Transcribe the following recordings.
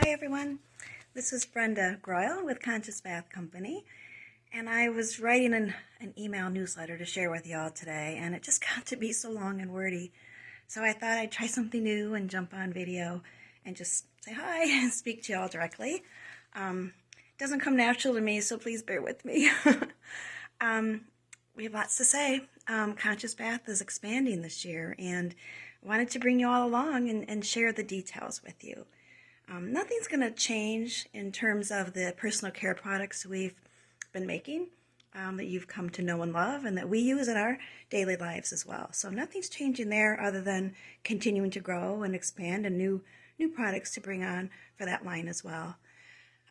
Hi everyone, this is Brenda Groyle with Conscious Bath Company, and I was writing an email newsletter to share with y'all today, and it just got to be so long and wordy, so I thought I'd try something new and jump on video and just say hi and speak to y'all directly. It doesn't come natural to me, so please bear with me. We have lots to say. Conscious Bath is expanding this year, and I wanted to bring you all along and share the details with you. Nothing's going to change in terms of the personal care products we've been making, that you've come to know and love, and that we use in our daily lives as well. So nothing's changing there other than continuing to grow and expand and new products to bring on for that line as well.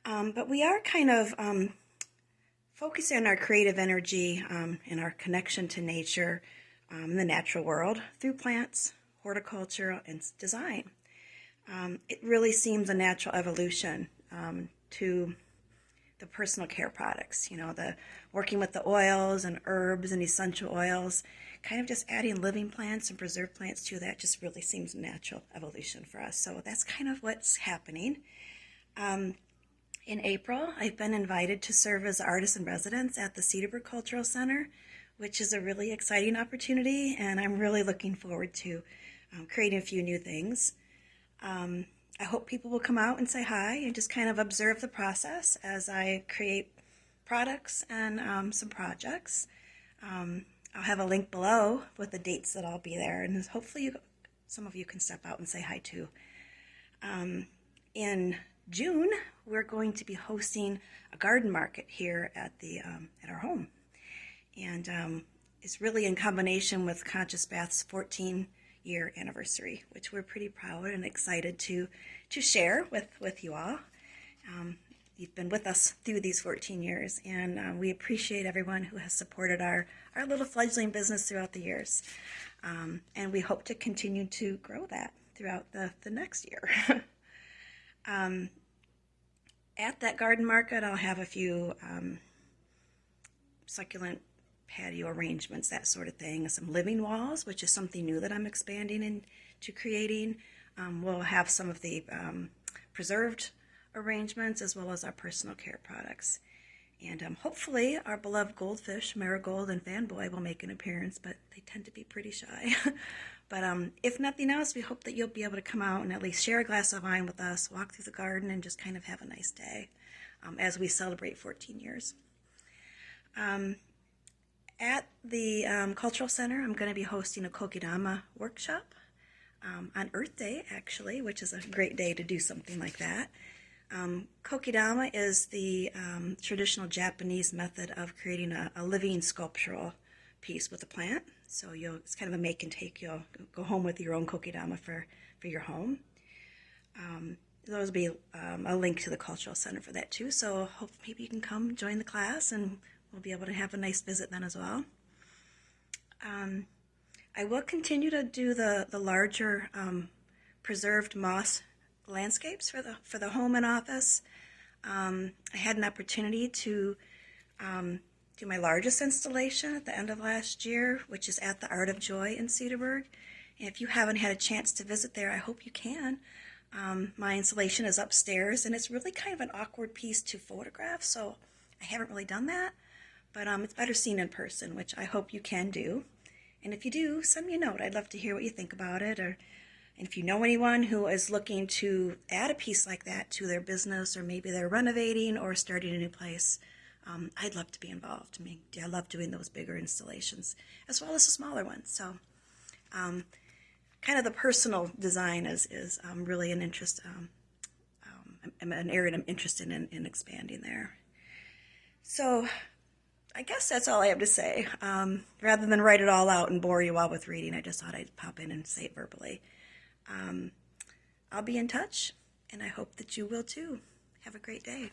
But we are kind of focusing on our creative energy and our connection to nature in the natural world through plants, horticulture, and design. It really seems a natural evolution to the personal care products, the working with the oils and herbs and essential oils, kind of just adding living plants and preserved plants to that just really seems a natural evolution for us. So that's kind of what's happening. In April, I've been invited to serve as artist in residence at the Cedarburg Cultural Center, which is a really exciting opportunity, and I'm really looking forward to creating a few new things. I hope people will come out and say hi and just kind of observe the process as I create products and some projects. I'll have a link below with the dates that I'll be there, and hopefully some of you can step out and say hi too. In June, we're going to be hosting a garden market here at our home, and it's really in combination with Conscious Bath's 14-year anniversary, which we're pretty proud and excited to share with you all. You've been with us through these 14 years, and we appreciate everyone who has supported our little fledgling business throughout the years. And we hope to continue to grow that throughout the next year. At that garden market, I'll have a few succulent patio arrangements, that sort of thing, some living walls, which is something new that I'm expanding into creating. We'll have some of the preserved arrangements as well as our personal care products. And hopefully our beloved goldfish, Marigold and Fanboy, will make an appearance, but they tend to be pretty shy. But if nothing else, we hope that you'll be able to come out and at least share a glass of wine with us, walk through the garden, and just kind of have a nice day as we celebrate 14 years. At the Cultural Center, I'm going to be hosting a Kokedama workshop on Earth Day, actually, which is a great day to do something like that. Kokedama is the traditional Japanese method of creating a living sculptural piece with a plant. So it's kind of a make and take. You'll go home with your own Kokedama for your home. There'll be a link to the Cultural Center for that too. So hope maybe you can come join the class, and we'll be able to have a nice visit then as well. I will continue to do the larger preserved moss landscapes for the home and office. I had an opportunity to do my largest installation at the end of last year, which is at the Art of Joy in Cedarburg. And if you haven't had a chance to visit there, I hope you can. My installation is upstairs, and it's really kind of an awkward piece to photograph, so I haven't really done that. But it's better seen in person, which I hope you can do. And if you do, send me a note. I'd love to hear what you think about it. And if you know anyone who is looking to add a piece like that to their business, or maybe they're renovating or starting a new place, I'd love to be involved. I love doing those bigger installations as well as the smaller ones. So kind of the personal design is really an interest, an area I'm interested in expanding there. So I guess that's all I have to say. Rather than write it all out and bore you all with reading, I just thought I'd pop in and say it verbally. I'll be in touch, and I hope that you will too. Have a great day.